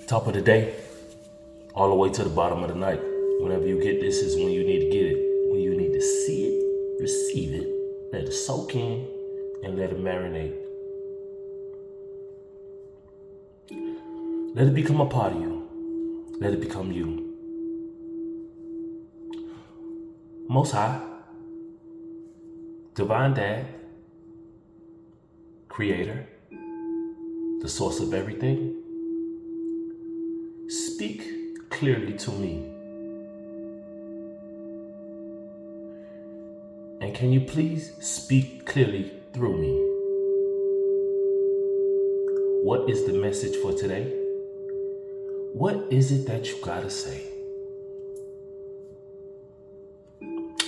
Top of the day, all the way to the bottom of the night. Whenever you get this is when you need to get it. When you need to see it, receive it, let it soak in, and let it marinate. Let it become a part of you. Let it become you. Most High, Divine Dad, Creator, the source of everything, speak clearly to me. And can you please speak clearly through me? What is the message for today? What is it that you gotta say?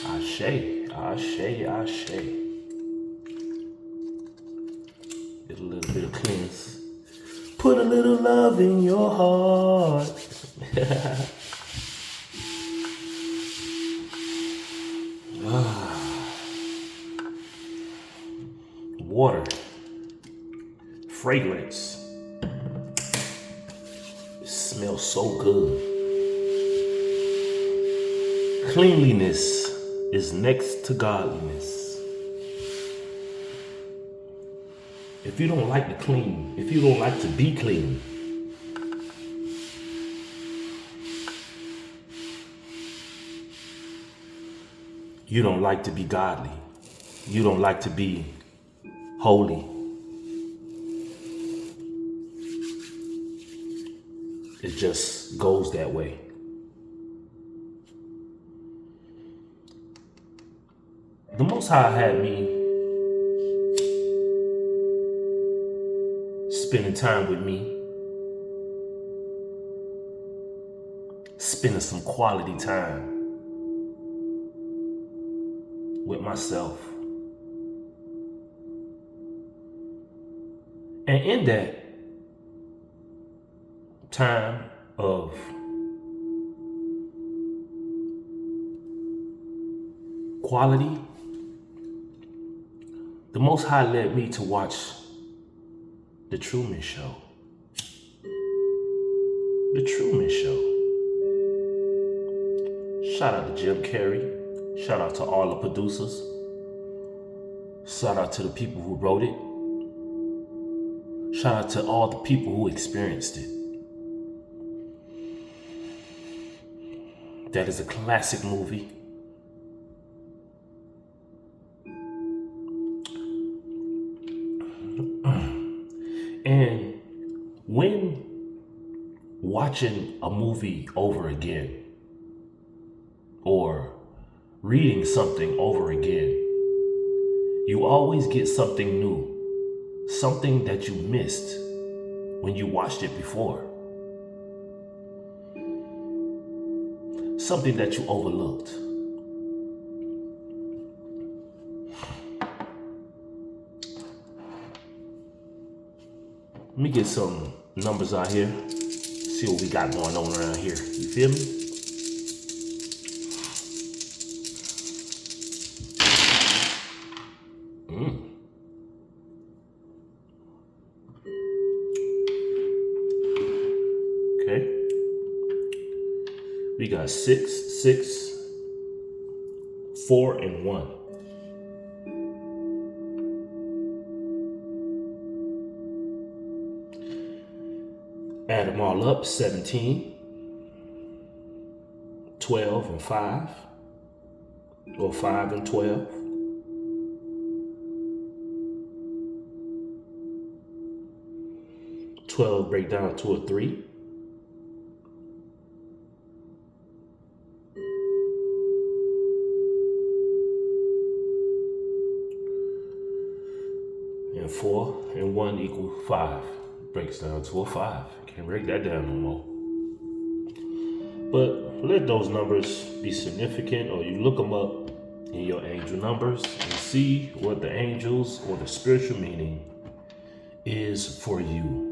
Ashe, ashe, ashe. Get a little bit of cleanse. Put a little love in your heart. Water, fragrance. It smells so good. Cleanliness is next to godliness. If you don't like to clean, if you don't like to be clean, you don't like to be godly. You don't like to be holy. It just goes that way. The Most High had me spending time with me, spending some quality time with myself. And in that time of quality, the Most High led me to watch The Truman Show. The Truman Show. Shout out to Jim Carrey. Shout out to all the producers. Shout out to the people who wrote it. Shout out to all the people who experienced it. That is a classic movie. And when watching a movie over again or reading something over again, you always get something new. Something that you missed when you watched it before. Something that you overlooked. Let me get some numbers out here. See what we got going on around here. You feel me? We got 6, 6, 4, and 1. Add them all up, 17, 12, and 5, or 5 and 12. Break down to a 3. And 4 and 1 equal 5. Breaks down to a 5. Can't break that down no more. But let those numbers be significant, or you look them up in your angel numbers and see what the angels or the spiritual meaning is for you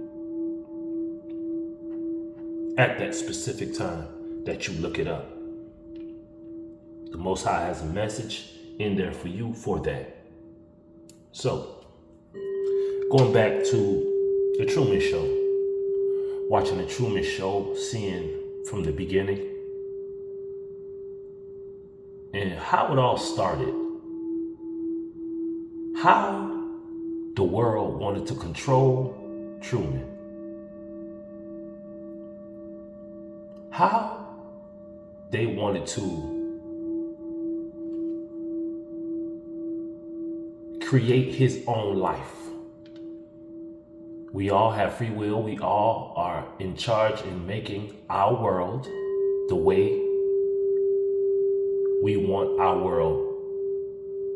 at that specific time that you look it up. The Most High has a message in there for you for that. So, going back to The Truman Show. watching the Truman Show, seeing from the beginning, and how it all started. How the world wanted to control Truman. How they wanted to create his own life. We all have free will. We all are in charge in making our world the way we want our world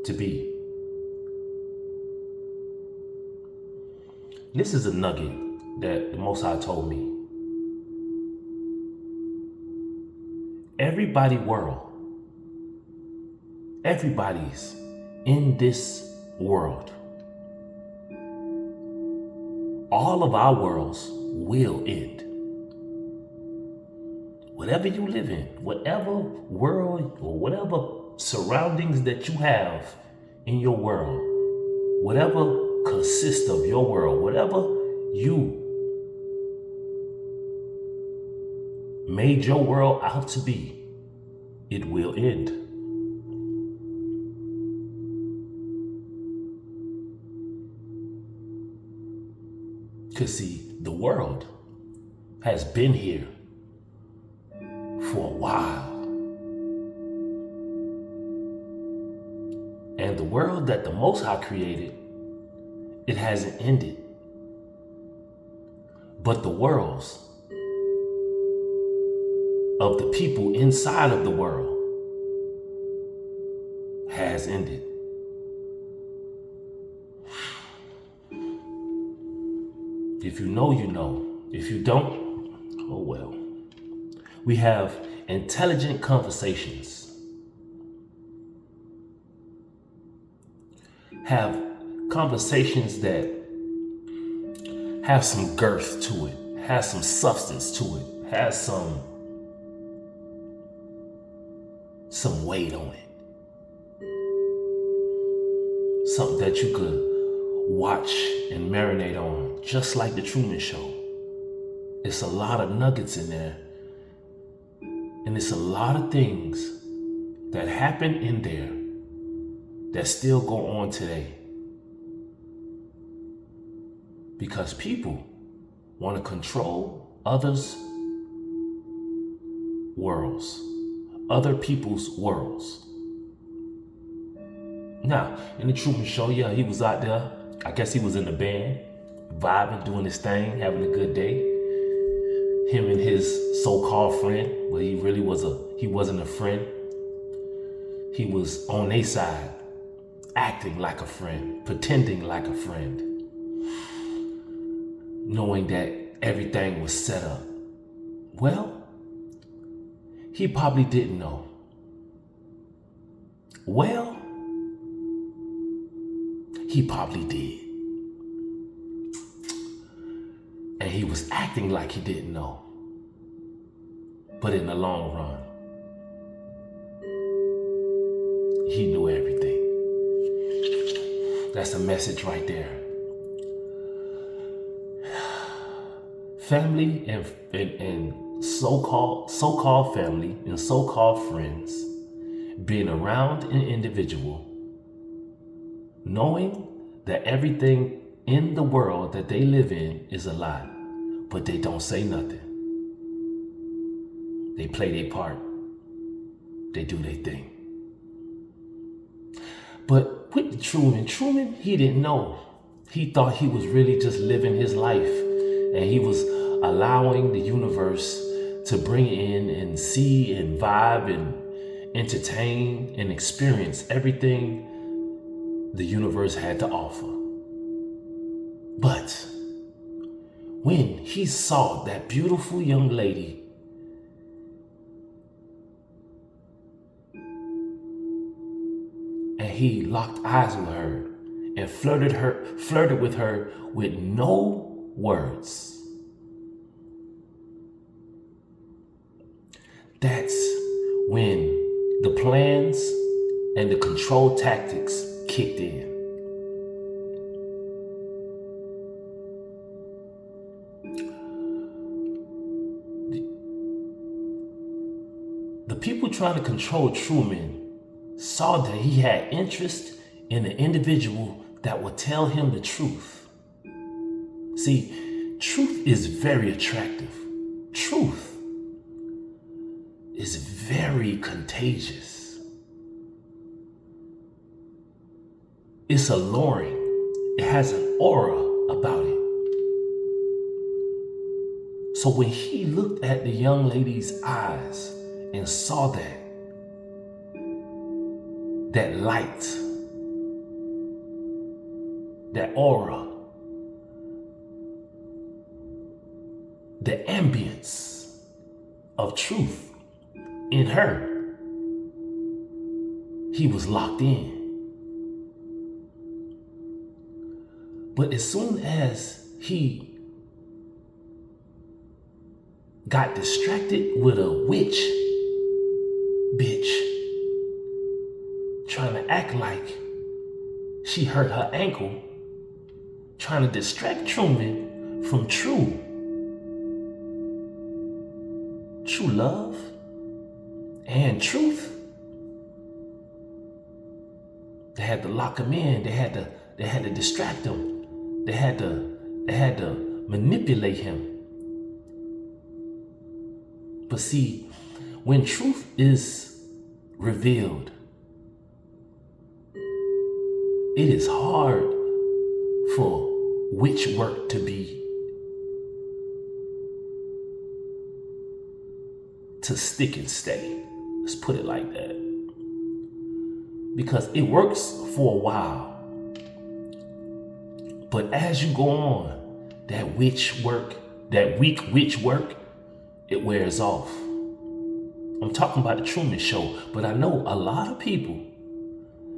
to be. This is a nugget that the Most High told me. Everybody's in this world. All of our worlds will end. Whatever you live in, whatever world or whatever surroundings that you have in your world, whatever consists of your world, whatever you made your world out to be, it will end. Because see, the world has been here for a while. And the world that the Most High created, it hasn't ended. But the worlds of the people inside of the world has ended. If you know, you know. If you don't, oh well. We have intelligent conversations. Have conversations that have some girth to it, has some substance to it, has some weight on it. Something that you could watch and marinate on, just like the Truman Show. It's a lot of nuggets in there. And it's a lot of things that happen in there that still go on today. Because people want to control others' worlds, other people's worlds. Now, in the Truman Show, yeah, he was out there. I guess he was in the band, vibing, doing his thing, having a good day. Him and his so-called friend, but he wasn't a friend. He was on their side, acting like a friend, pretending like a friend, knowing that everything was set up. Well, he probably didn't know. Well, he probably did. And he was acting like he didn't know. But in the long run, he knew everything. That's a message right there. Family and so-called family and so-called friends being around an individual, knowing that everything in the world that they live in is a lie, but they don't say nothing. They play their part. They do their thing. But with the Truman, he didn't know. He thought he was really just living his life, and he was allowing the universe to bring in and see and vibe and entertain and experience everything the universe had to offer. But when he saw that beautiful young lady and he locked eyes with her and flirted with her with no words, that's when the plans and the control tactics kicked in. people trying to control Truman saw that he had interest in an individual that would tell him the truth. See, truth is very attractive. Truth is very contagious. It's alluring. It has an aura about it. So when he looked at the young lady's eyes and saw that light, that aura, the ambience of truth in her, he was locked in. But as soon as he got distracted with a witch bitch trying to act like she hurt her ankle, trying to distract Truman from true love and truth, they had to lock him in. They had to distract him. They had to manipulate him. But see, when truth is revealed, it is hard for witch work to stick and stay. Let's put it like that. Because it works for a while. But as you go on, that witch work, that weak witch work, it wears off. I'm talking about the Truman Show, but I know a lot of people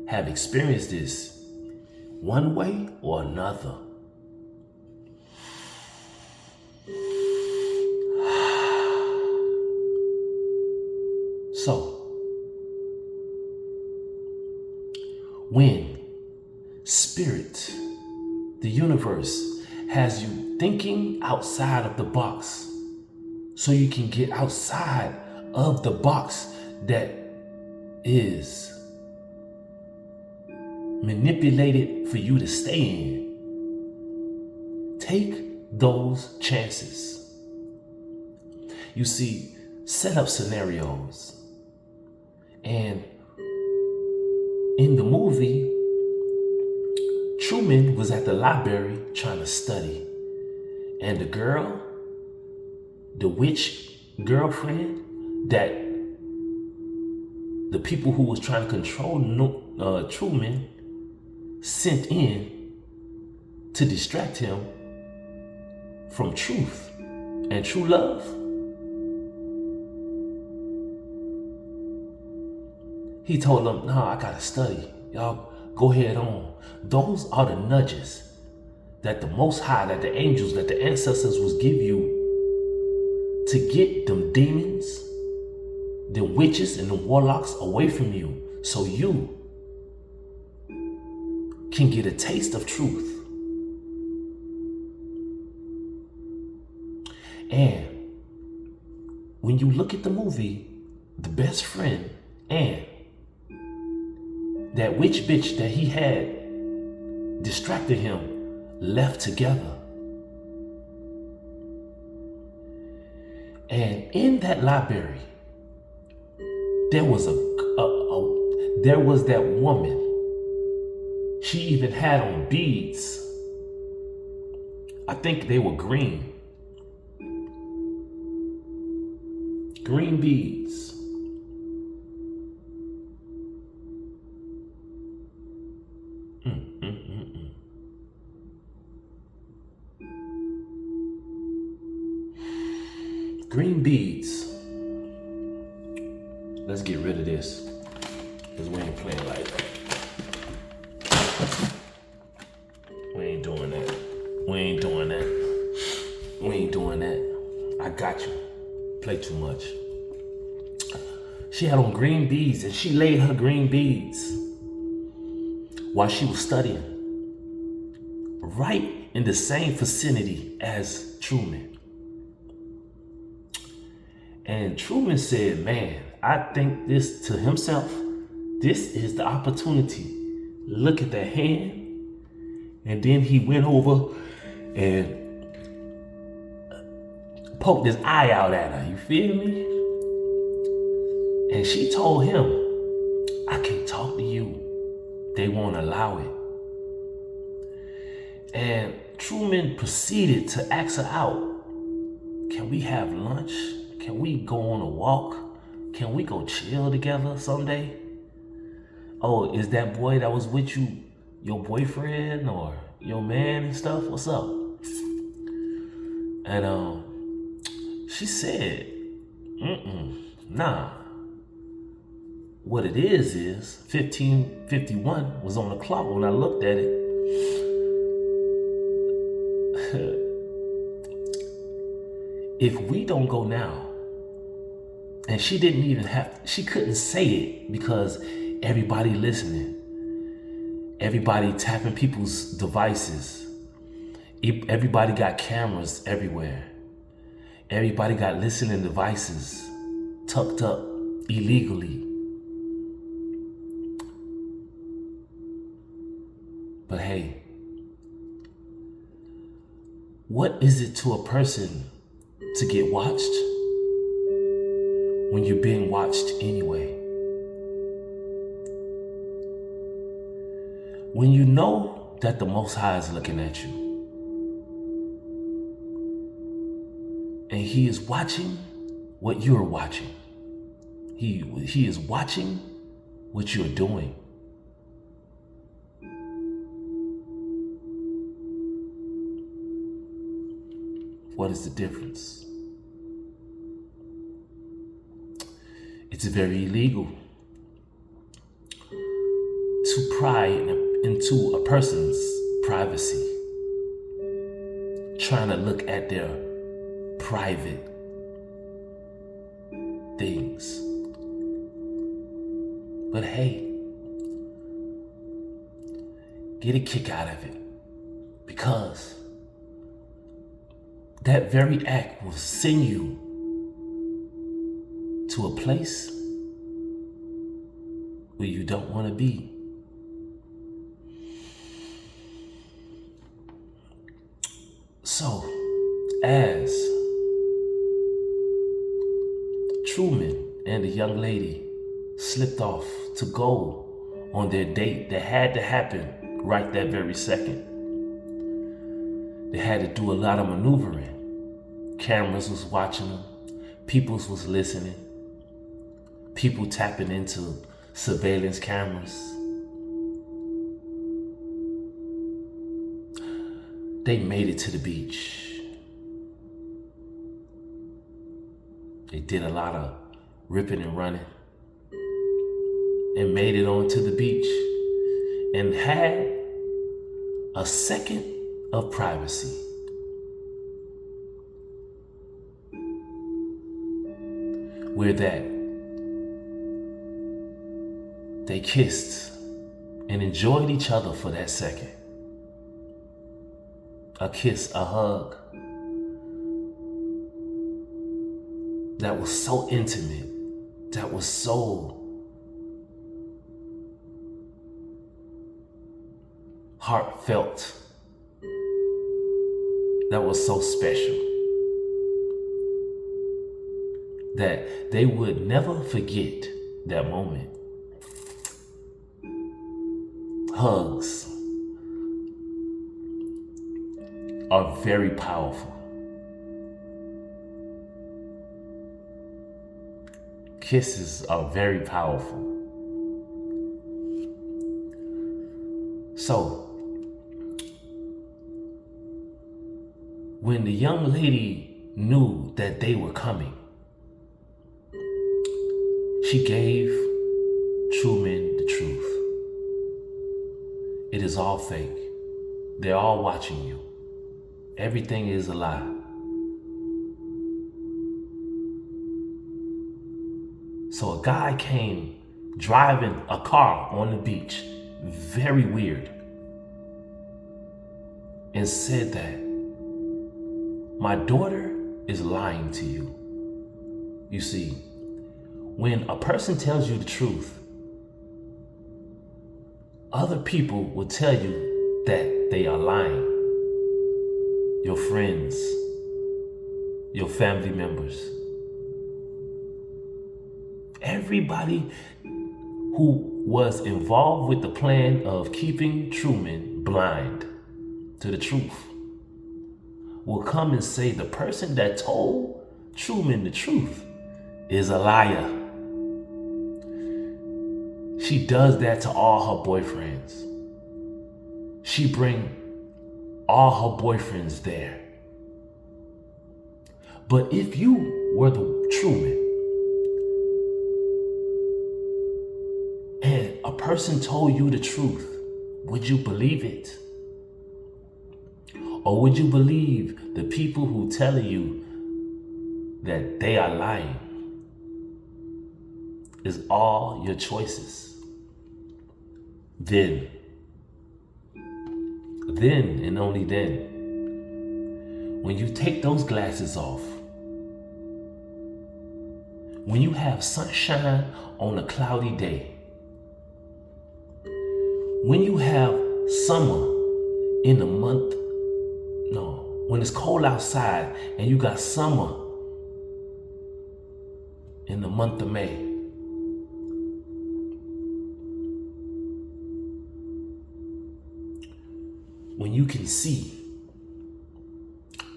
have experienced this one way or another. So, when spirit, the universe, has you thinking outside of the box, so you can get outside of the box that is manipulated for you to stay in, take those chances. You see, set up scenarios. And in the movie, Truman was at the library trying to study. And the girl, the witch girlfriend that the people who was trying to control Truman sent in to distract him from truth and true love. He told them, "No, I gotta study. Y'all go ahead on." Those are the nudges that the Most High, that the angels, that the ancestors was give you to get them demons, the witches and the warlocks away from you, so you can get a taste of truth. And when you look at the movie, the best friend and that witch bitch that he had distracted him left together. And in that library, there was there was that woman. She even had on beads. I think they were green. Green beads. Green beads. Let's get rid of this, because we ain't playing like that. We ain't doing that. We ain't doing that. We ain't doing that. I got you. Play too much. She had on green beads, and she laid her green beads while she was studying, right in the same vicinity as Truman. And Truman said, man, I think this to himself, this is the opportunity. Look at the hand. And then he went over and poked his eye out at her. You feel me? And she told him, I can't talk to you. They won't allow it. And Truman proceeded to ask her out. Can we have lunch? Can we go on a walk? Can we go chill together someday? Oh, is that boy that was with you your boyfriend or your man and stuff? What's up? And she said, nah. What it is 15:51 was on the clock when I looked at it. If we don't go now, and she couldn't say it because everybody listening, everybody tapping people's devices, everybody got cameras everywhere, everybody got listening devices tucked up illegally. But hey, what is it to a person to get watched when you're being watched anyway? When you know that the Most High is looking at you and He is watching what you're watching. He is watching what you're doing. What is the difference? It's very illegal to pry into a person's privacy, trying to look at their private things. But hey, get a kick out of it, because that very act will send you to a place where you don't want to be. So, as Truman and the young lady slipped off to go on their date that had to happen right that very second, they had to do a lot of maneuvering. Cameras was watching them. People was listening. People tapping into surveillance cameras. They made it to the beach. They did a lot of ripping and running and made it onto the beach and had a second of privacy. Where that they kissed and enjoyed each other for that second. A kiss, a hug that was so intimate, that was so heartfelt, that was so special, that they would never forget that moment. Hugs are very powerful. Kisses are very powerful. So, when the young lady knew that they were coming, she gave Truman the truth. It is all fake. They're all watching you. Everything is a lie. So a guy came driving a car on the beach, very weird, and said that my daughter is lying to you. You see, when a person tells you the truth, other people will tell you that they are lying. Your friends, your family members, everybody who was involved with the plan of keeping Truman blind to the truth will come and say the person that told Truman the truth is a liar. She does that to all her boyfriends. She bring all her boyfriends there. But if you were the Truman and a person told you the truth, would you believe it? Or would you believe the people who tell you that they are lying? Is all your choices. Then and only then, when you take those glasses off, when you have sunshine on a cloudy day, when you have summer in the month, when it's cold outside and you got summer in the month of May, when you can see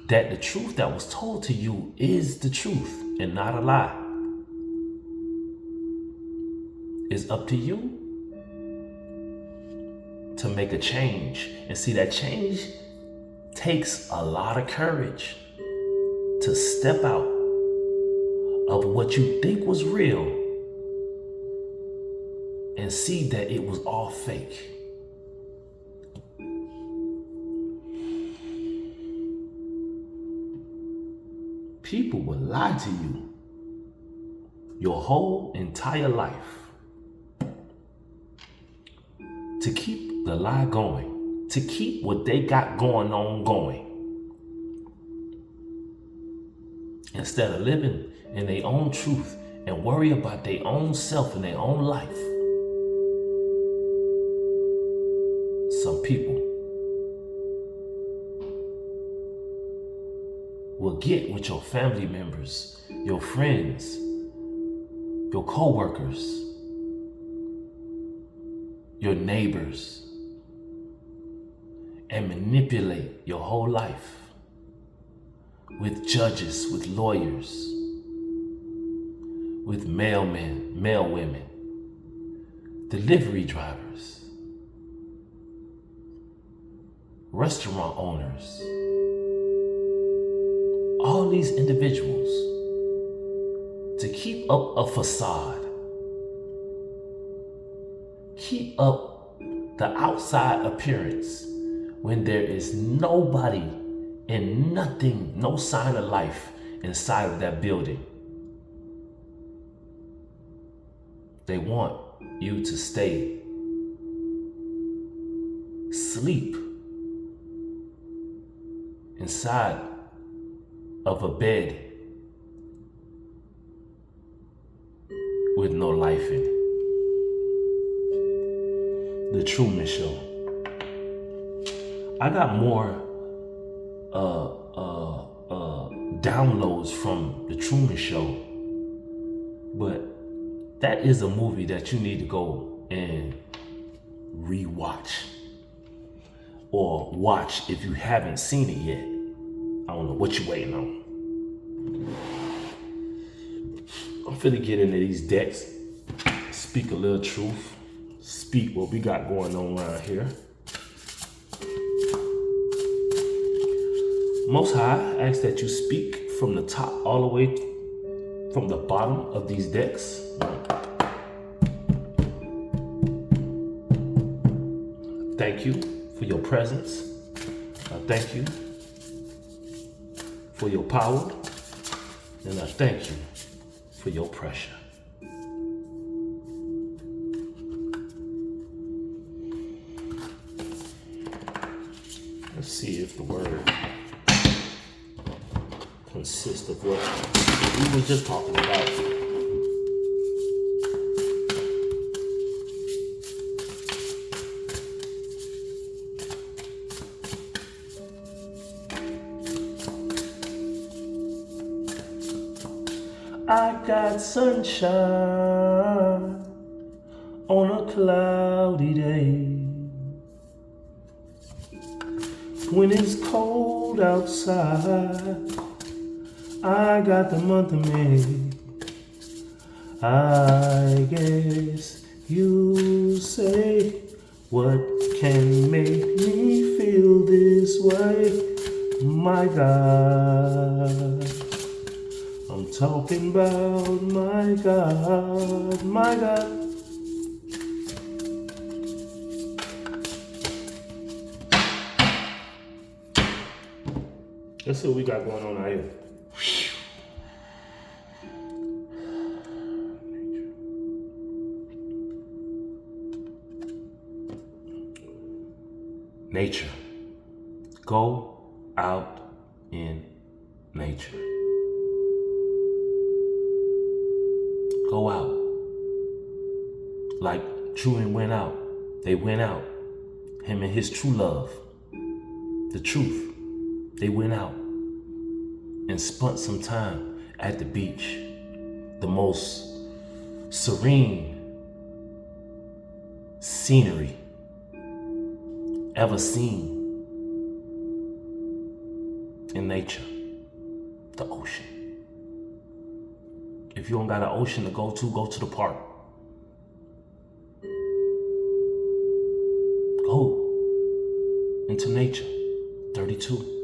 that the truth that was told to you is the truth and not a lie, it's up to you to make a change. And see, that change takes a lot of courage to step out of what you think was real and see that it was all fake. People will lie to you your whole entire life to keep the lie going, to keep what they got going on going, instead of living in their own truth and worry about their own self and their own life. Some people will get with your family members, your friends, your co-workers, your neighbors, and manipulate your whole life with judges, with lawyers, with mailmen, mailwomen, delivery drivers, restaurant owners. All these individuals to keep up a facade, keep up the outside appearance when there is nobody and nothing, no sign of life inside of that building. They want you to stay asleep inside of a bed with no life in it. The Truman Show. I got more downloads from The Truman Show, but that is a movie that you need to go and rewatch or watch if you haven't seen it yet. I don't know what you're waiting on. I'm finna get into these decks, speak a little truth, speak what we got going on around here. Most High, I ask that you speak from the top all the way from the bottom of these decks. Thank you for your presence. I thank you for your power, and I thank you for your pressure. Let's see if the word consist of what we were just talking about. I got sunshine on a cloudy day. When it's cold outside, I got the month of May. I guess you say, what can make me feel this way? My God, I'm talking about my God, my God. Let's see what we got going on out here. Nature. Go out in nature. Go out. Like Truman went out. They went out. Him and his true love. The truth. They went out and spent some time at the beach. The most serene scenery ever seen in nature. The ocean. If you don't got an ocean to go to the park. Go into nature. 32.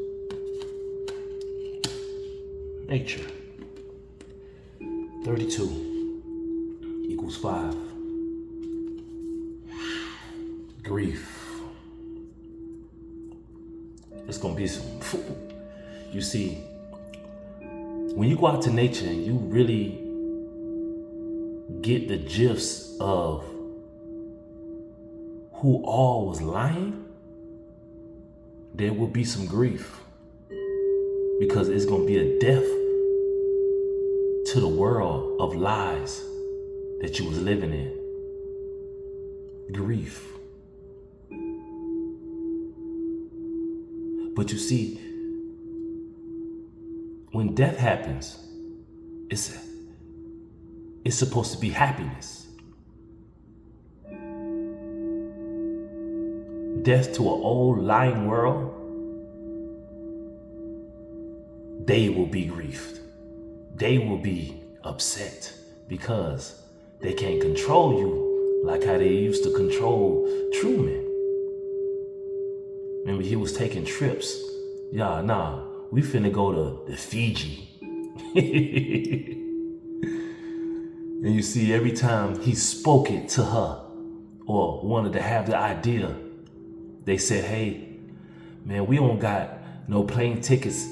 Nature. 32 equals 5. Grief. It's gonna be some food. You see, when you go out to nature and you really get the gist of who all was lying, there will be some grief. Because it's gonna be a death to the world of lies that you was living in. Grief. But you see, when death happens, it's supposed to be happiness. Death to an old lying world, they will be grieved. They will be upset because they can't control you like how they used to control Truman. Remember, he was taking trips. We finna go to the Fiji. And you see, every time he spoke it to her or wanted to have the idea, they said, hey, man, we don't got no plane tickets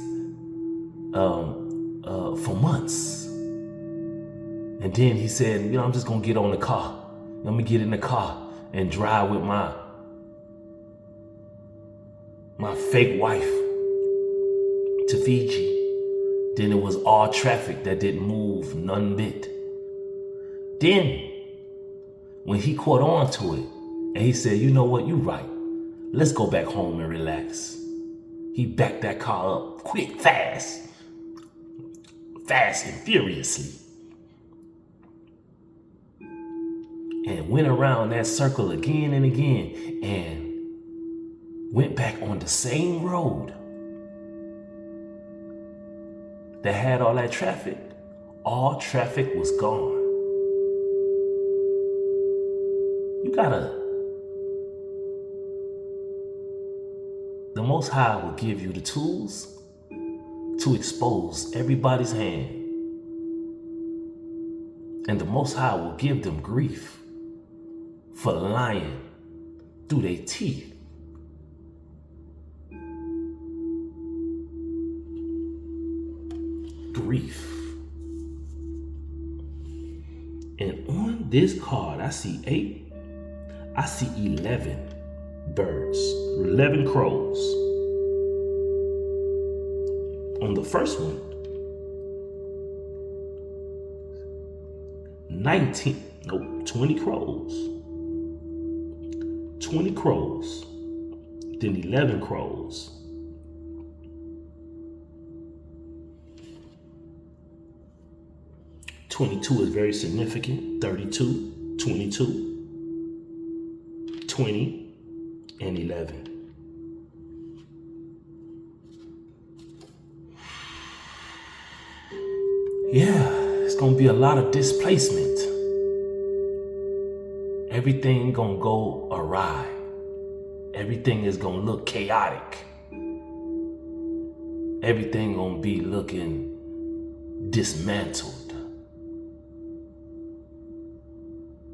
for months. And then he said, I'm just gonna get on the car. Let me get in the car and drive with my fake wife to Fiji. Then it was all traffic that didn't move none bit. Then, when he caught on to it, and he said, you know what, you right. Let's go back home and relax. He backed that car up quick, fast and furiously. And went around that circle again and again and went back on the same road that had all that traffic. All traffic was gone. The Most High will give you the tools to expose everybody's hand. And the Most High will give them grief for lying through their teeth. Grief. And on this card, I see 8. I see 11 birds, 11 crows. On the first one, 20 crows. 20 crows. Then 11 crows. "22 is very significant. 32, 22, 20, and 11. Yeah, it's gonna be a lot of displacement. Everything gonna go awry. Everything is gonna look chaotic. Everything gonna be looking dismantled.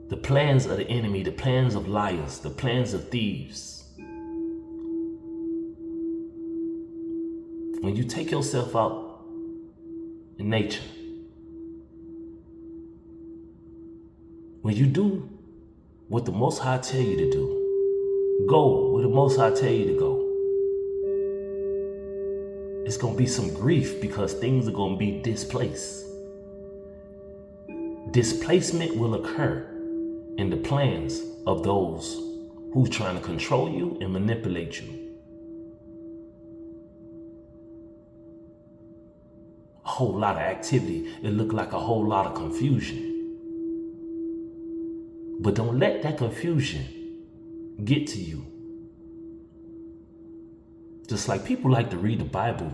The plans of the enemy, the plans of liars, the plans of thieves. When you take yourself out in nature, when you do what the Most High tell you to do, go where the Most High tell you to go, it's gonna be some grief because things are gonna be displaced. Displacement will occur in the plans of those who's trying to control you and manipulate you. A whole lot of activity. It looked like a whole lot of confusion. But don't let that confusion get to you. Just like people like to read the Bible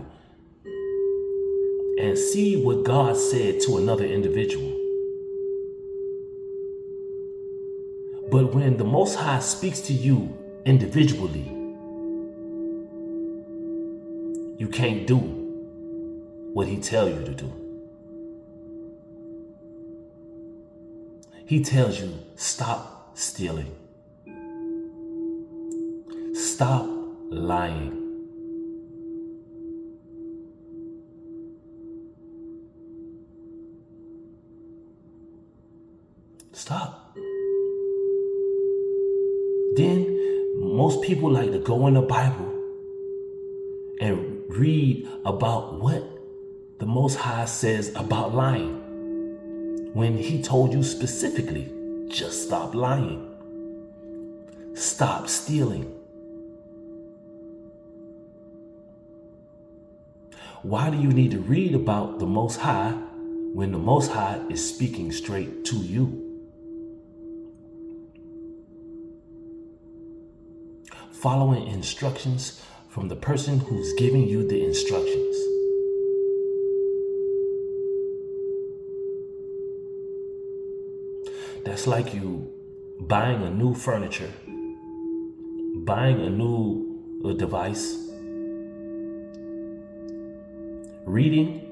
and see what God said to another individual. But when the Most High speaks to you individually, you can't do what He tells you to do. He tells you, stop stealing. Stop lying. Stop. Then most people like to go in the Bible and read about what the Most High says about lying, when He told you specifically, just stop lying. Stop stealing. Why do you need to read about the Most High when the Most High is speaking straight to you? Following instructions from the person who's giving you the instructions. That's like you buying a new furniture, buying a new device, reading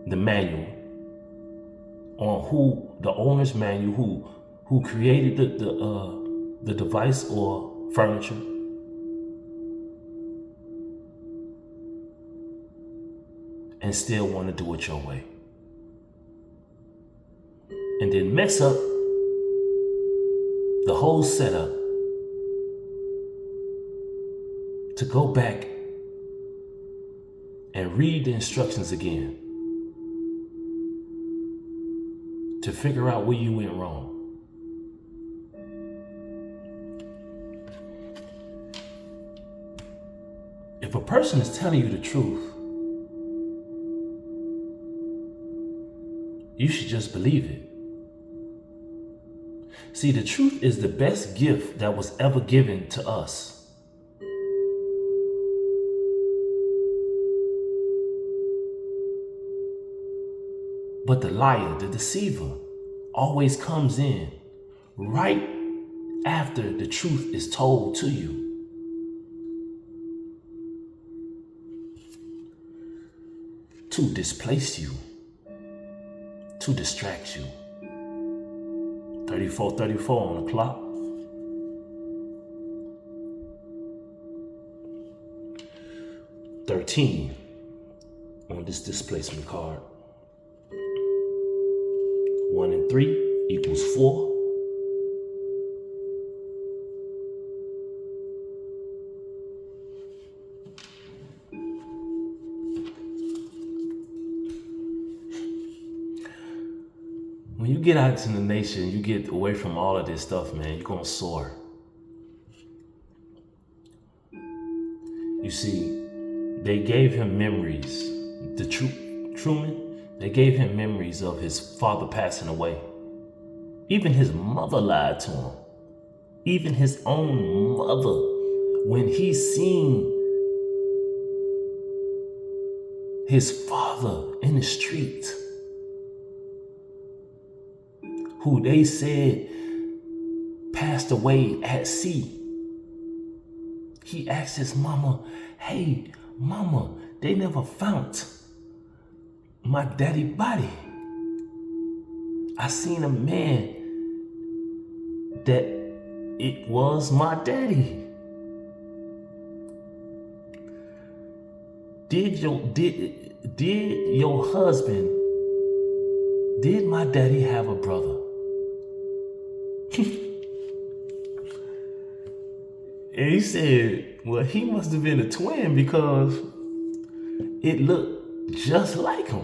the manual on who the owner's manual, who created the device or furniture, and still want to do it your way, and then mess up the whole setup to go back and read the instructions again to figure out where you went wrong. If a person is telling you the truth, you should just believe it. See, the truth is the best gift that was ever given to us. But the liar, the deceiver, always comes in right after the truth is told to you. To displace you, to distract you. 34 on the clock. $13 on this displacement card. 1 and 3 equals 4. When you get out to the nation, you get away from all of this stuff, man, you're gonna soar. You see, they gave him memories. Truman, they gave him memories of his father passing away. Even his mother lied to him. Even his own mother, when he seen his father in the street, who they said passed away at sea. He asked his mama, hey, mama, they never found my daddy body. I seen a man that it was my daddy. Did your husband, did my daddy have a brother? And he said, well, he must have been a twin because it looked just like him.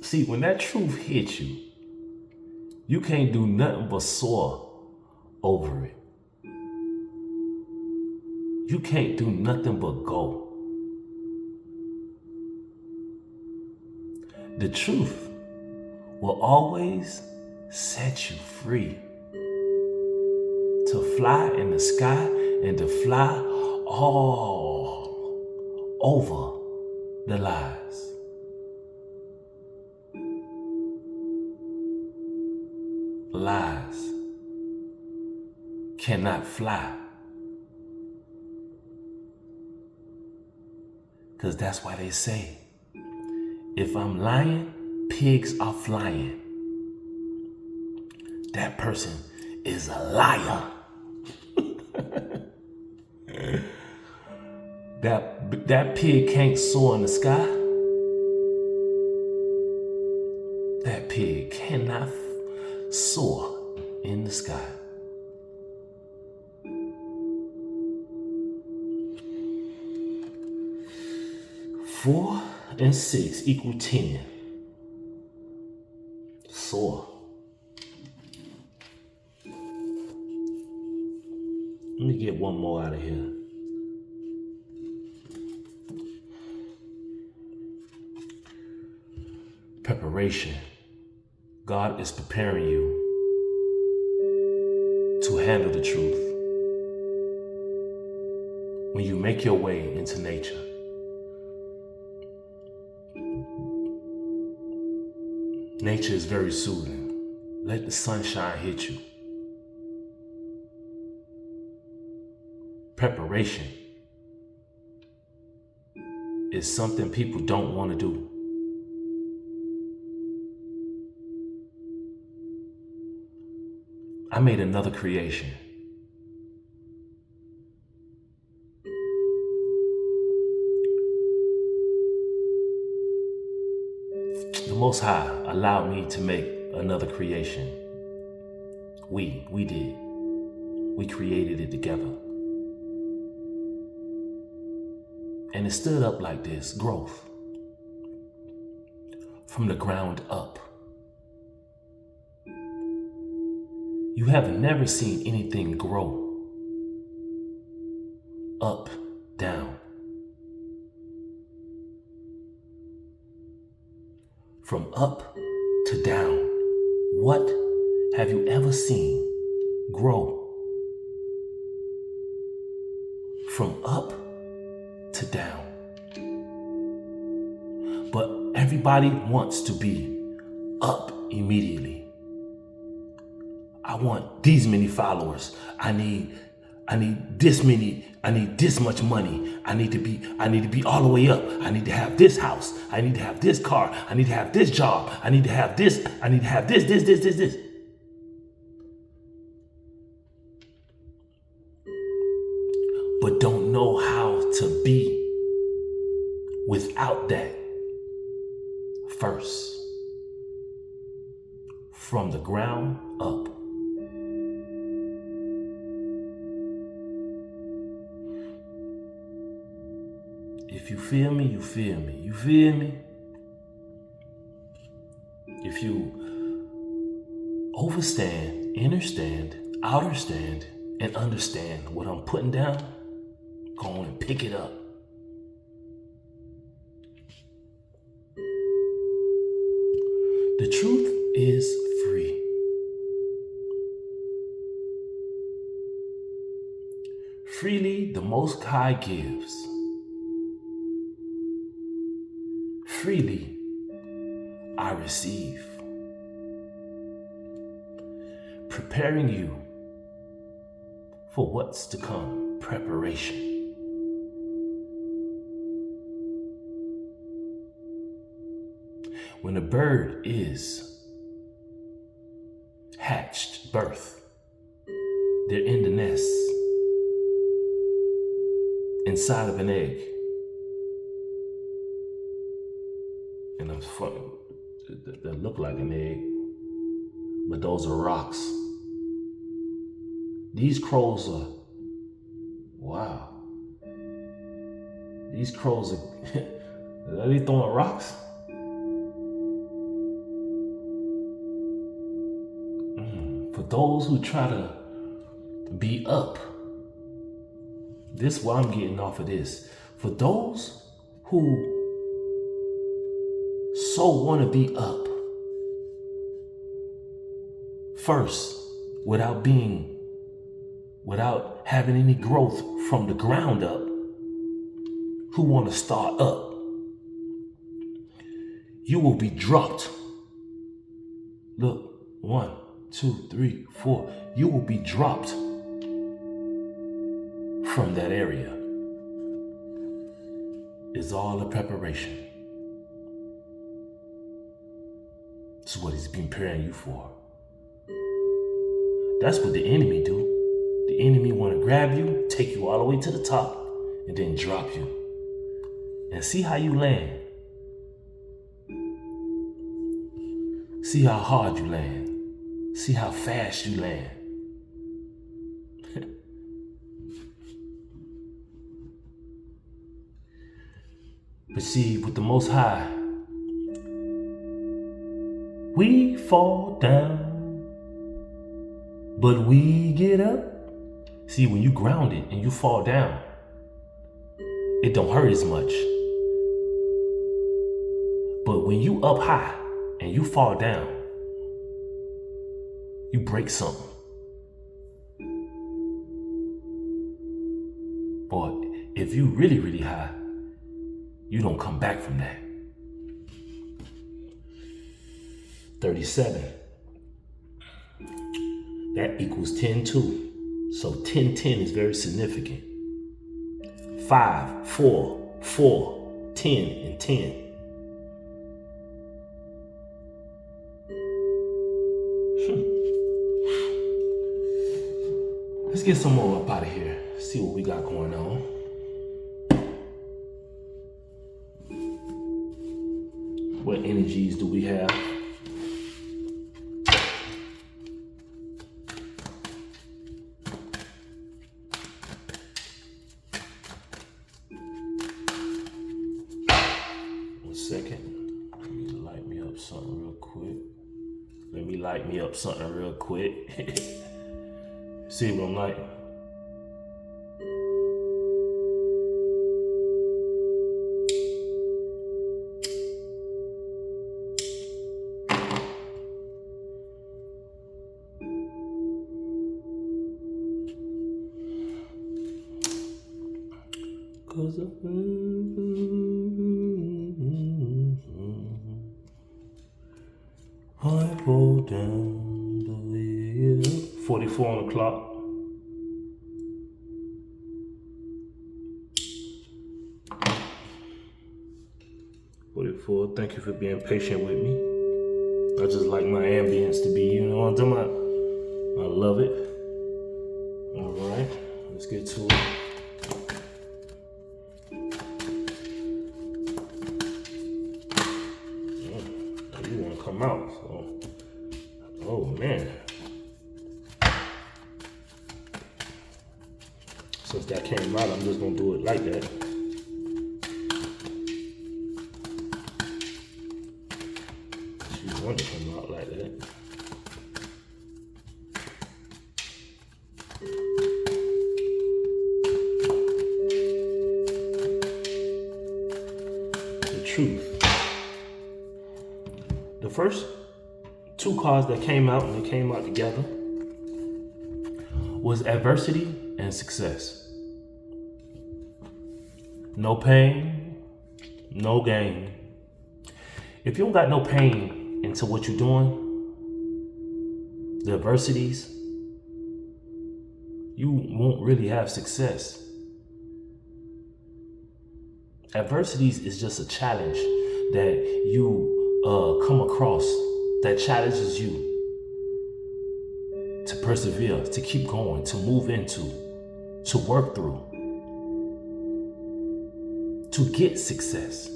See, when that truth hits you, you can't do nothing but soar over it. You can't do nothing but go. The truth will always set you free. To fly in the sky and to fly all over the lies. Lies cannot fly. Because that's why they say, if I'm lying, pigs are flying. That person is a liar. That pig can't soar in the sky. That pig cannot soar in the sky. Four and 6 equal 10. Soar. Let me get one more out of here. Preparation. God is preparing you to handle the truth. When you make your way into nature, nature is very soothing. Let the sunshine hit you. Preparation is something people don't want to do. I made another creation. The Most High allowed me to make another creation. We did. We created it together. And it stood up like this, growth. From the ground up. You have never seen anything grow. Up, down. From up to down. What have you ever seen grow? From up to down. But everybody wants to be up immediately. I want these many followers. I need this many. I need this much money. I need to be all the way up. I need to have this house. I need to have this car. I need to have this job. I need to have this. I need to have this. But don't know how to be without that first. From the ground up. If you feel me, you feel me. You feel me? If you overstand, understand, outerstand, and understand what I'm putting down, go on and pick it up. The truth is free. Freely the Most High gives. Freely I receive. Preparing you for what's to come. Preparation. When a bird is hatched, birth, they're in the nest, inside of an egg. And I'm funny, that look like an egg, but those are rocks. These crows are, wow. These crows are they throwing rocks? For those who try to be up, this is what I'm getting off of this. For those who so want to be up first, without having any growth from the ground up, who want to start up, you will be dropped. Look, 1, 2, 3, 4. You will be dropped from that area. It's all a preparation. This is what he's been preparing you for. That's what the enemy do. The enemy want to grab you, take you all the way to the top, and then drop you. And see how you land. See how hard you land. See how fast you land. But see, with the Most High, we fall down, but we get up. See, when you grounded and you fall down, it don't hurt as much. But when you up high and you fall down, you break something. Or if you really, really high, you don't come back from that. 37. That equals 10 too. So 10, 10 is very significant. 5, 4, 4, 10, and 10. Let's get some more up out of here. See what we got going on. What energies do we have? One second. Let me light me up something real quick. See what I'm like? Cause I fall down the way. 44 on the clock. Thank you for being patient with me. I just like my ambience to be, you know what I'm talking about? I love it. All right, let's get to it. You want to come out, so. Oh man. Since that came out, I'm just gonna do it like that. She wanted to come out like that. truth. The first two cards that came out, and they came out together, was adversity and success. No pain, no gain. If you don't got no pain into what you're doing, the adversities, you won't really have success. Adversities is just a challenge that you come across that challenges you to persevere, to keep going, to move into, to work through, to get success.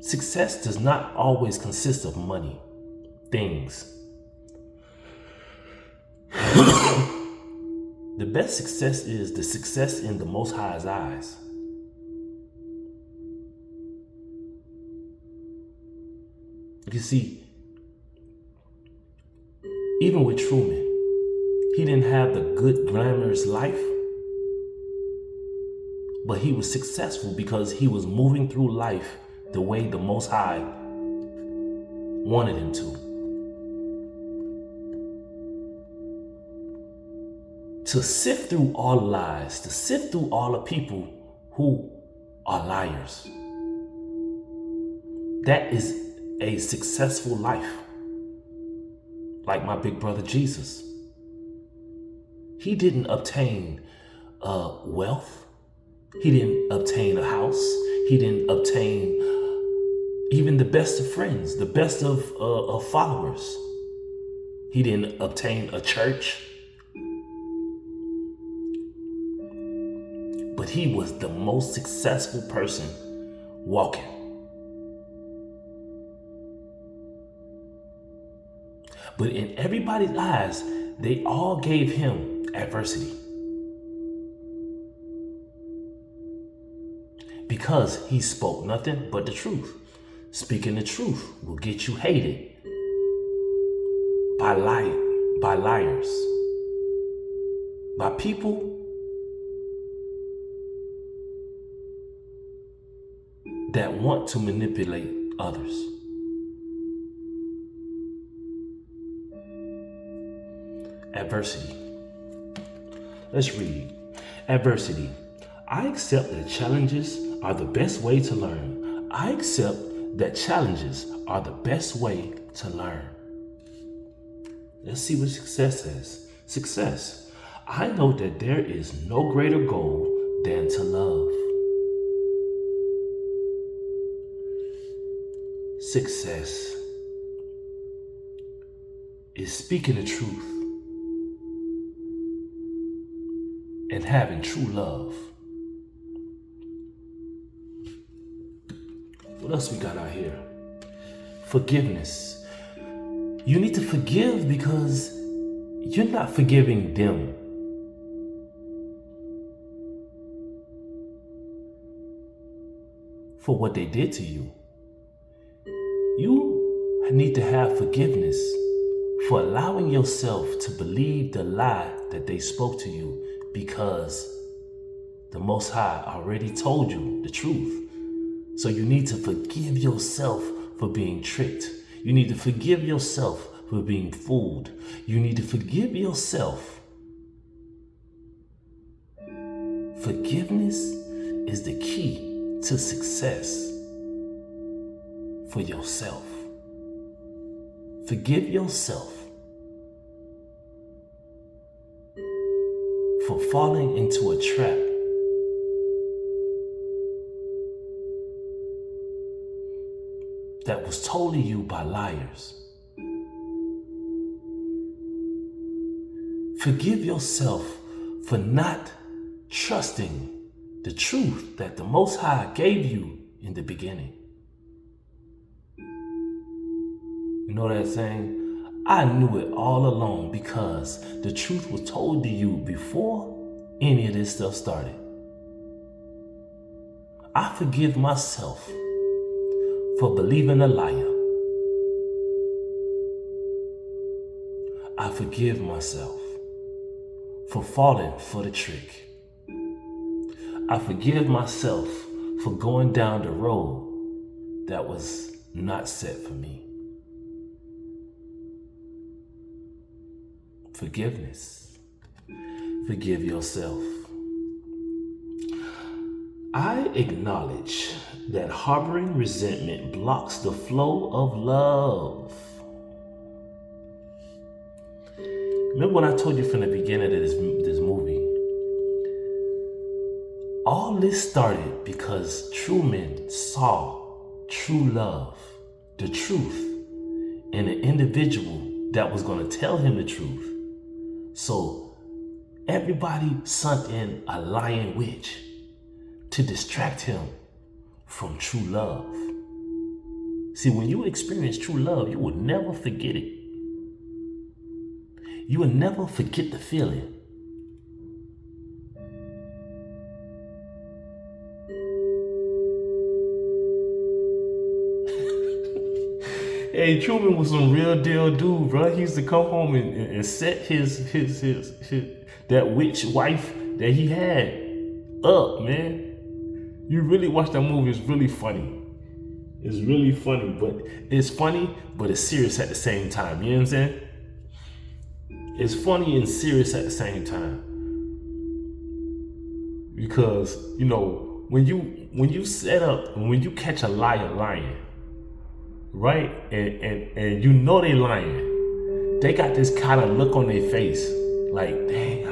Success does not always consist of money, things. The best success is the success in the Most High's eyes. You see, even with Truman, he didn't have the good, glamorous life, but he was successful because he was moving through life the way the Most High wanted him to. To sift through all lies, to sift through all the people who are liars. That is a successful life. Like my big brother Jesus. He didn't obtain wealth. He didn't obtain a house. He didn't obtain even the best of friends, the best of followers. He didn't obtain a church. But he was the most successful person walking. But in everybody's eyes, they all gave him adversity. Because he spoke nothing but the truth. Speaking the truth will get you hated by liars, by people that want to manipulate others. Adversity. Let's read. Adversity. I accept that challenges are the best way to learn. I accept that challenges are the best way to learn. Let's see what success is. Success. I know that there is no greater goal than to love. Success is speaking the truth and having true love. What else we got out here? Forgiveness. You need to forgive because you're not forgiving them. For what they did to you. You need to have forgiveness for allowing yourself to believe the lie that they spoke to you because the Most High already told you the truth. So you need to forgive yourself for being tricked. You need to forgive yourself for being fooled. You need to forgive yourself. Forgiveness is the key to success for yourself. Forgive yourself for falling into a trap that was told to you by liars. Forgive yourself for not trusting the truth that the Most High gave you in the beginning. You know that saying? I knew it all along because the truth was told to you before any of this stuff started. I forgive myself for believing a liar. I forgive myself for falling for the trick. I forgive myself for going down the road that was not set for me. Forgiveness. Forgive yourself. I acknowledge that harboring resentment blocks the flow of love. Remember when I told you from the beginning of this movie? All this started because Truman saw true love, the truth, in an individual that was going to tell him the truth. So everybody sent in a lying witch to distract him from true love. See, when you experience true love, you will never forget it. You will never forget the feeling. Hey, Truman was some real deal dude, bro. He used to come home and set his that witch wife that he had up, man. You really watch that movie, it's really funny. It's really funny, but it's serious at the same time. You know what I'm saying? It's funny and serious at the same time. Because, you know, when you set up, when you catch a liar lying, right? And you know they lying. They got this kind of look on their face, like, dang,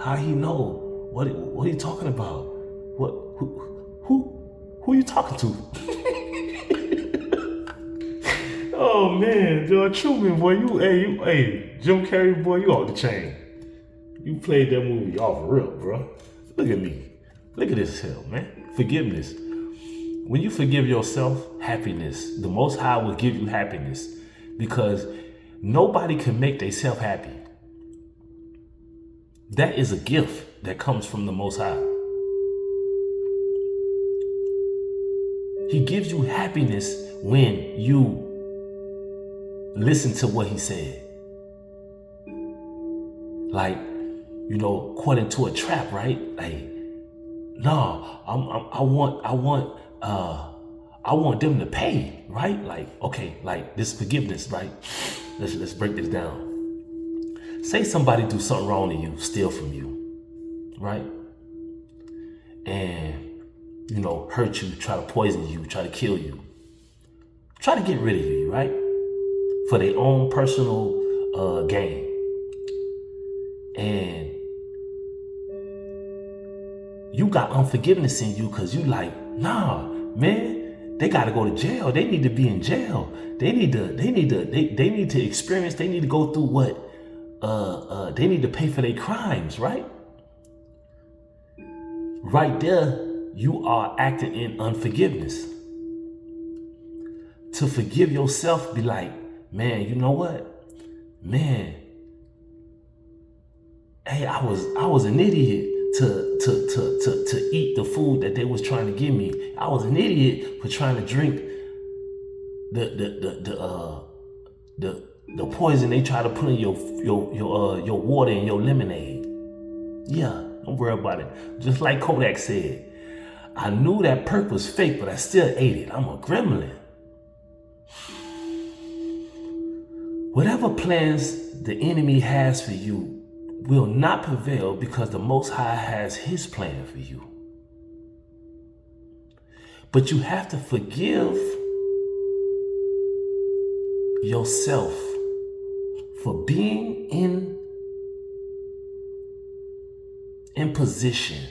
how he know? What are you talking about? Who are you talking to? Oh man, George Truman, boy, hey, Jim Carrey, boy, you off the chain. You played that movie off real, bro. Look at me. Look at this hell, man. Forgiveness. When you forgive yourself, happiness. The Most High will give you happiness because nobody can make themselves happy. That is a gift that comes from the Most High. He gives you happiness when you listen to what he said. Like, you know, caught into a trap, right? Like, no, I want them to pay, right? Like, okay, like this forgiveness, right? Let's break this down. Say somebody do something wrong to you, steal from you, right? And, you know, hurt you, try to poison you, try to kill you, try to get rid of you, right? For their own personal gain. And you got unforgiveness in you because you like, nah, man, they got to go to jail. They need to be in jail. They need to experience, they need to go through what, they need to pay for their crimes, right? Right there, you are acting in unforgiveness. To forgive yourself, be like, man, you know what? Man, hey, I was an idiot to eat the food that they was trying to give me. I was an idiot for trying to drink the poison they try to put in your water and your lemonade. Yeah, don't worry about it. Just like Kodak said, I knew that perk was fake, but I still ate it. I'm a gremlin. Whatever plans the enemy has for you will not prevail because the Most High has his plan for you. But you have to forgive yourself for being in position.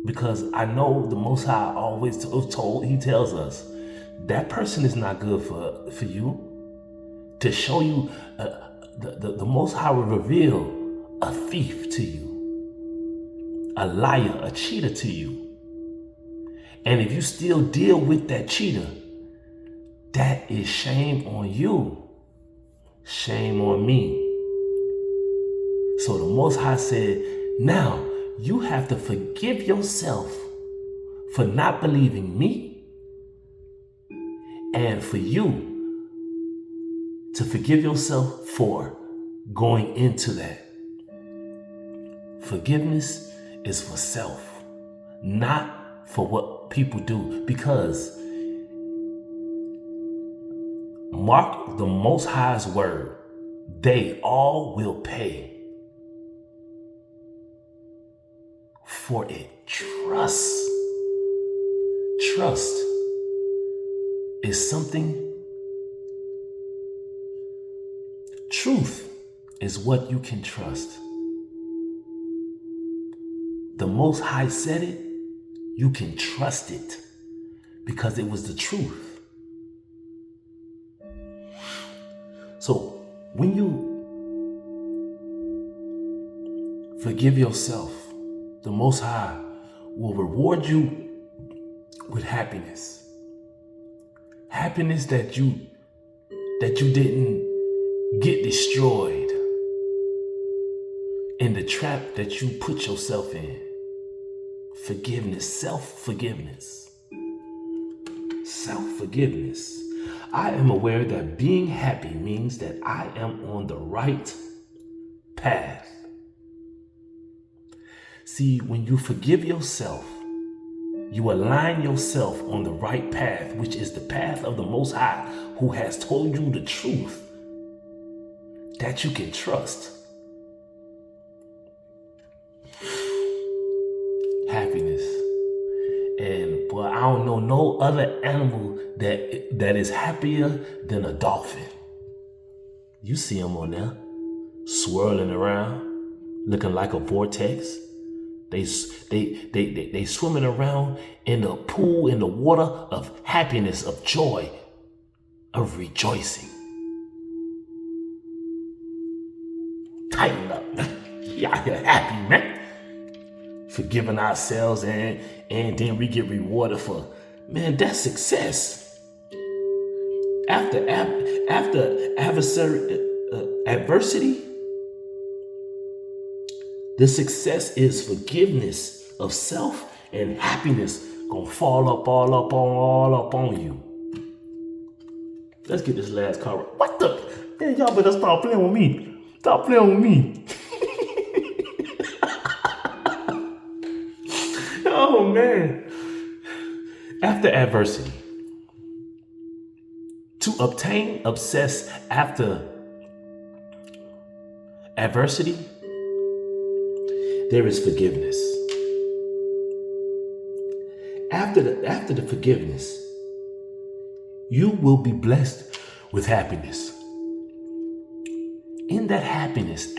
Because I know the Most High always he tells us, that person is not good for you. To show you, the Most High will reveal a thief to you, a liar, a cheater to you. And if you still deal with that cheater, that is shame on you, shame on me. So the Most High said, now you have to forgive yourself for not believing me, and for you to forgive yourself for going into that. Forgiveness is for self. not for what people do. Because mark the Most High's word, they all will pay for it. Trust is something. Truth is what you can trust. The Most High said it, you can trust it because it was the truth. So when you forgive yourself, the Most High will reward you with happiness. Happiness that you didn't get destroyed in the trap that you put yourself in. Forgiveness, self-forgiveness. Self-forgiveness. I am aware that being happy means that I am on the right path. See, when you forgive yourself, you align yourself on the right path, which is the path of the Most High, who has told you the truth that you can trust. Happiness. And boy, I don't know no other animal that is happier than a dolphin. You see them on there, swirling around, looking like a vortex. They swimming around in the pool, in the water of happiness, of joy, of rejoicing. Tighten up. Y'all here happy, man. Forgiving ourselves and then we get rewarded for, man, that's success. After adversity, the success is forgiveness of self, and happiness gonna fall all up on you. Let's get this last card. What the? Man, y'all better stop playing with me. Stop playing with me. Oh man. After adversity, to obtain success after adversity, there is forgiveness. After the forgiveness, you will be blessed with happiness. In that happiness,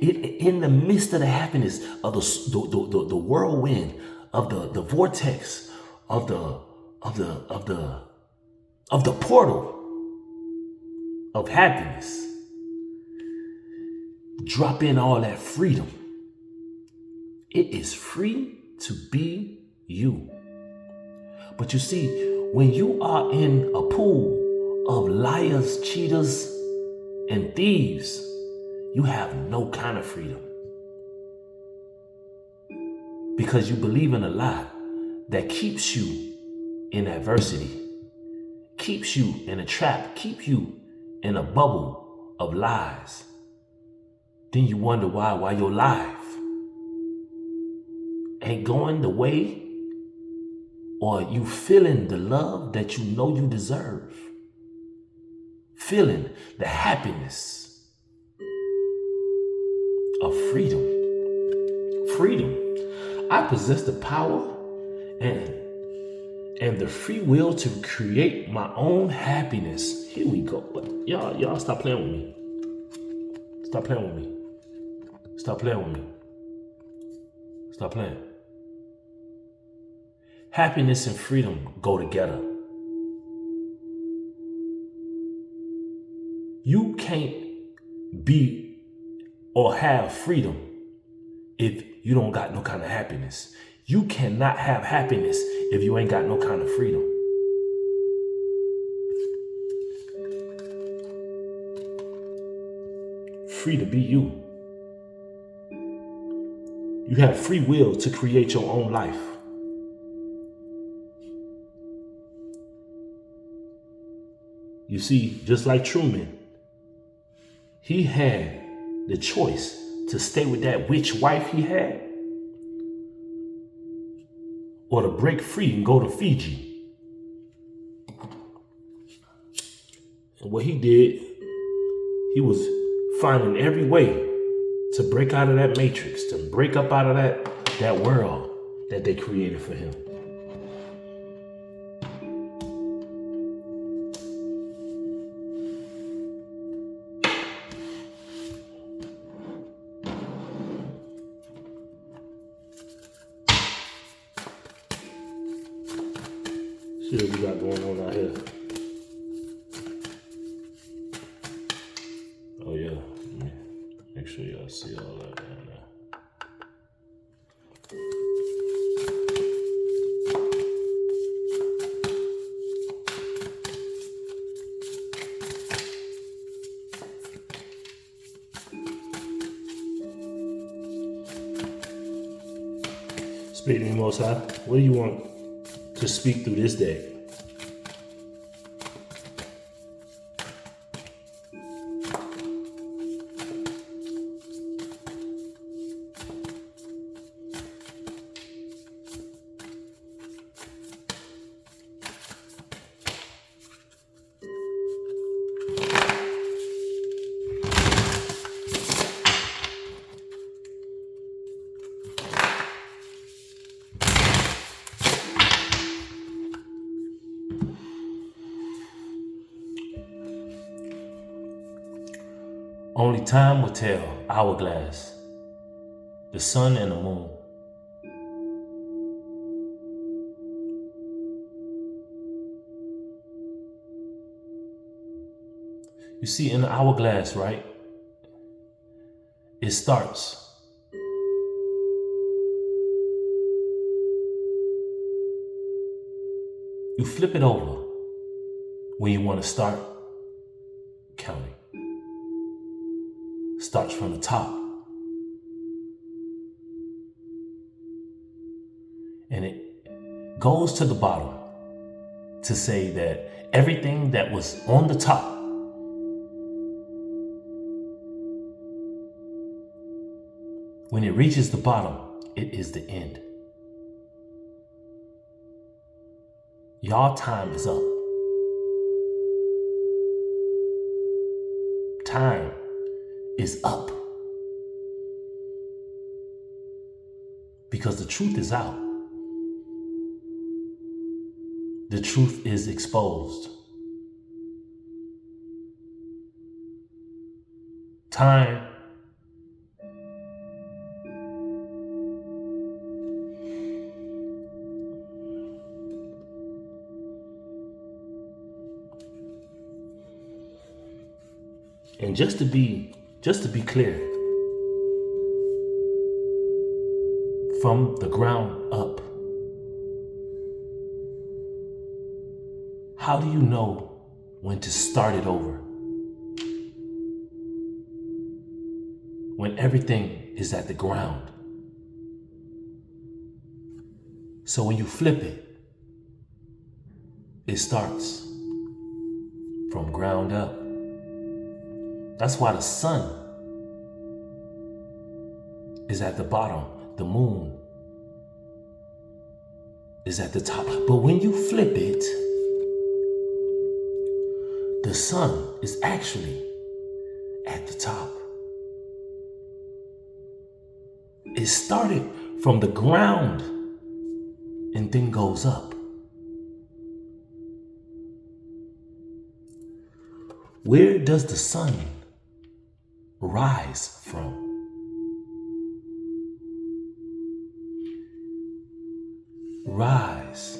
in the midst of the happiness of the whirlwind, of the vortex, of the portal of happiness, drop in all that freedom. It is free to be you. But you see, when you are in a pool of liars, cheaters, and thieves, you have no kind of freedom. Because you believe in a lie that keeps you in adversity, keeps you in a trap, keeps you in a bubble of lies. Then you wonder why your life ain't going the way, or you feeling the love that you know you deserve, feeling the happiness of freedom. Freedom. I possess the power and the free will to create my own happiness. Here we go. Y'all stop playing with me. Stop playing with me. Stop playing with me. Stop playing. Happiness and freedom go together. You can't be or have freedom if you don't got no kind of happiness. You cannot have happiness if you ain't got no kind of freedom. Free to be you. You have free will to create your own life. You see, just like Truman, he had the choice to stay with that witch wife he had, or to break free and go to Fiji. And what he did, he was finding every way to break out of that matrix, to break up out of that world that they created for him. See what we got going on out here. Oh yeah, let me make sure y'all see all that down there. Speak to me, Most High. What do you want to speak through this day? Only time will tell, hourglass, the sun and the moon. You see, in the hourglass, right? It starts. You flip it over when you want to start counting. Starts from the top. And it goes to the bottom to say that everything that was on the top when it reaches the bottom, it is the end. Y'all time is up. Time is up. Because the truth is out. The truth is exposed. Time and just to be clear, from the ground up, how do you know when to start it over? When everything is at the ground. So when you flip it, it starts from ground up. That's why the sun is at the bottom. The moon is at the top. But when you flip it, the sun is actually at the top. It started from the ground and then goes up. Where does the sun rise from? Rise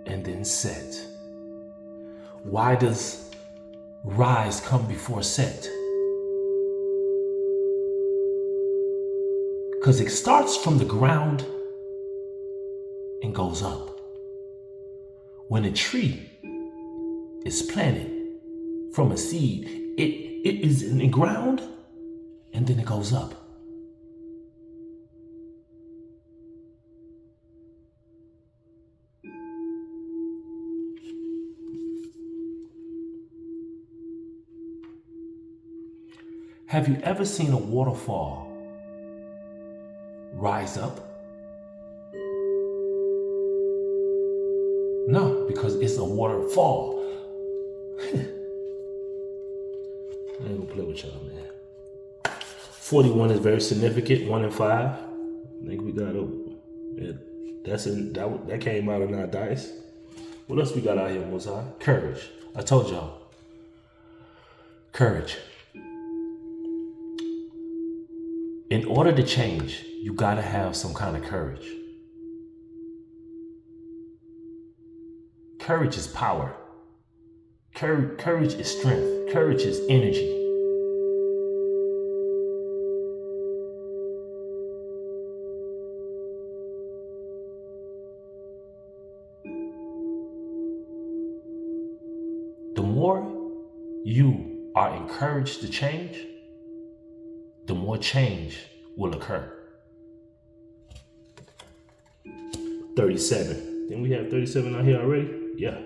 and then set. Why does rise come before set? Because it starts from the ground and goes up. When a tree is planted from a seed, it is in the ground and then it goes up. Have you ever seen a waterfall rise up? Because it's a waterfall. I ain't gonna play with y'all, man. 41 is very significant. 1 and 5. I think we got that came out of our dice. What else we got out here, Most High? Courage. I told y'all. Courage. In order to change, you gotta have some kind of courage. Courage is power. Courage is strength. Courage is energy. The more you are encouraged to change, the more change will occur. 37. Didn't we have 37 out here already? Yeah.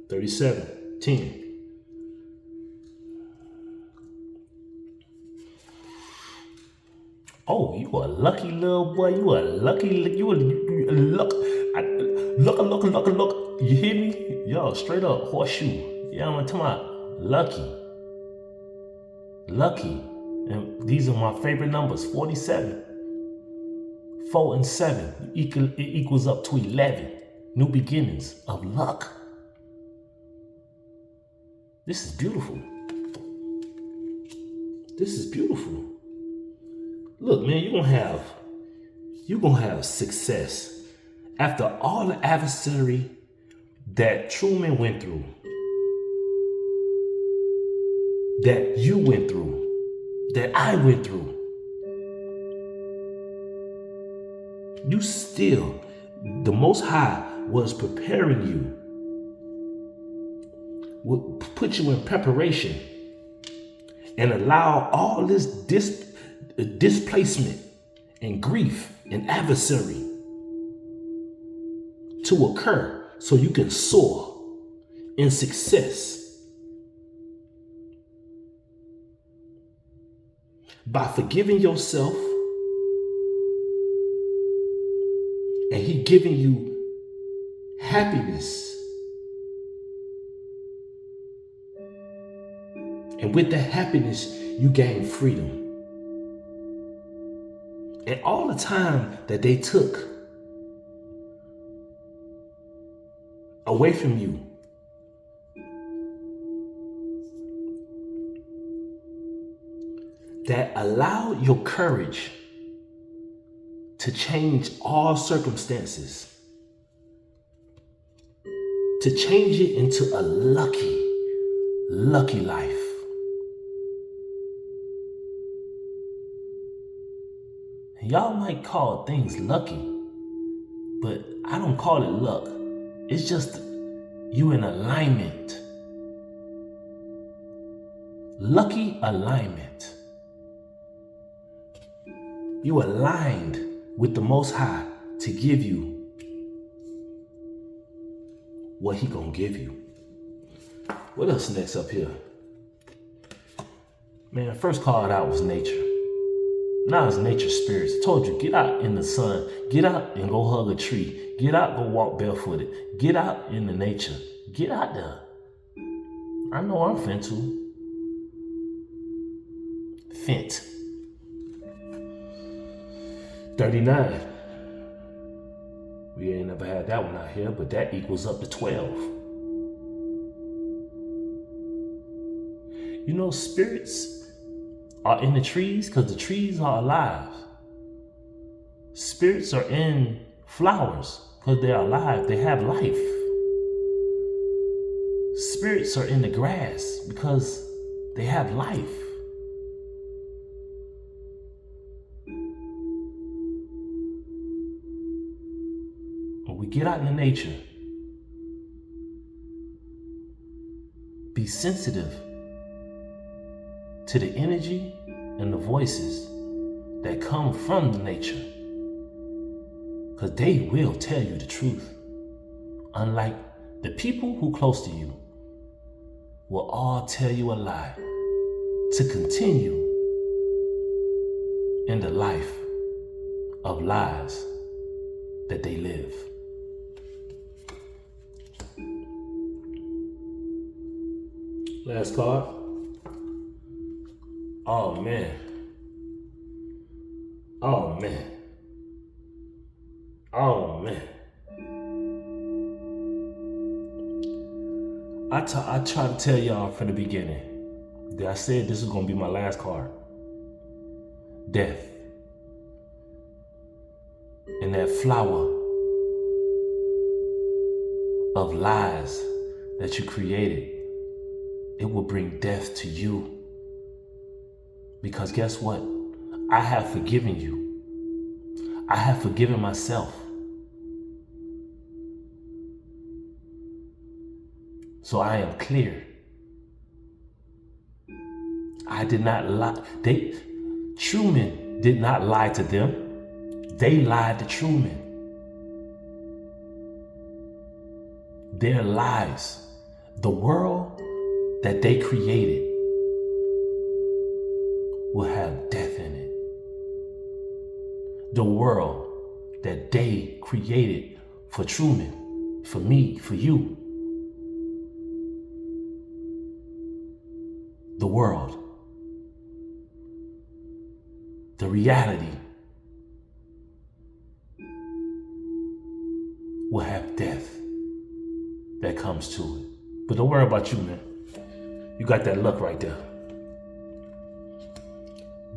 37. 10. Oh, you a lucky little boy. You a lucky. You a look. You hear me? Yo, straight up horseshoe. Yeah, I'm talking about lucky. Lucky. And these are my favorite numbers. 47. 4 and 7. It equals up to 11. New beginnings of luck. This is beautiful. This is beautiful. Look, man, you're gonna have success. After all the adversary that Truman went through, that you went through, that I went through, you still, the Most High was preparing you, would put you in preparation and allow all this displacement and grief and adversary to occur so you can soar in success. By forgiving yourself and He giving you happiness. And with the happiness, you gain freedom. And all the time that they took away from you, that allowed your courage to change all circumstances, to change it into a lucky life. Y'all might call things lucky, but I don't call it luck. It's just you in alignment. Lucky alignment. You aligned with the Most High to give you what He gonna give you. What else next up here? Man, first card out was nature. Now it's nature spirits. I told you, get out in the sun. Get out and go hug a tree. Get out, go walk barefooted. Get out in the nature. Get out there. I know I'm finna. 39. We ain't never had that one out here, but that equals up to 12. You know, spirits are in the trees because the trees are alive. Spirits are in flowers because they're alive. They have life. Spirits are in the grass because they have life. When we get out in the nature, be sensitive to the energy and the voices that come from the nature, because they will tell you the truth. Unlike the people who close to you will all tell you a lie to continue in the life of lies that they live. Last card. Oh man. Oh man. Oh man. I try to tell y'all from the beginning that I said this is gonna be my last card. Death. And that flower of lies that you created, it will bring death to you. Because guess what? I have forgiven you. I have forgiven myself. So I am clear. I did not lie. Truman did not lie to them. They lied to Truman. Their lies, the world that they created, will have death in it. The world that they created for Truman, for me, for you, the world, the reality will have death that comes to it. But don't worry about you, man. You got that luck right there.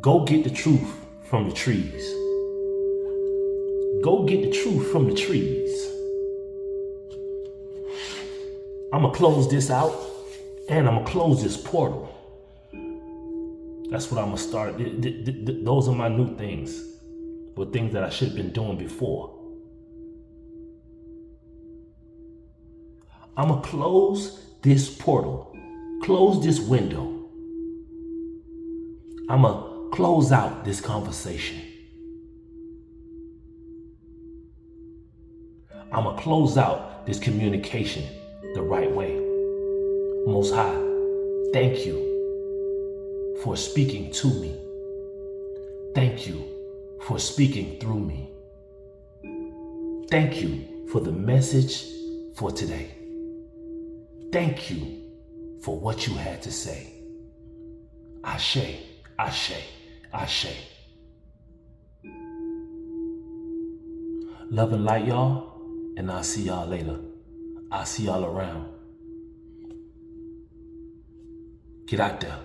Go get the truth from the trees. Go get the truth from the trees. I'm gonna close this out and I'm gonna close this portal. That's what I'm gonna start. Those are my new things, but things that I should have been doing before. I'm gonna close this portal, close this window. I'm gonna close out this conversation. I'm gonna close out this communication the right way. Most High, thank you for speaking to me. Thank you for speaking through me. Thank you for the message for today. Thank you for what you had to say. Ashe, Ashe, Ashe. Love and light, y'all, and I'll see y'all later. I'll see y'all around. Get out there.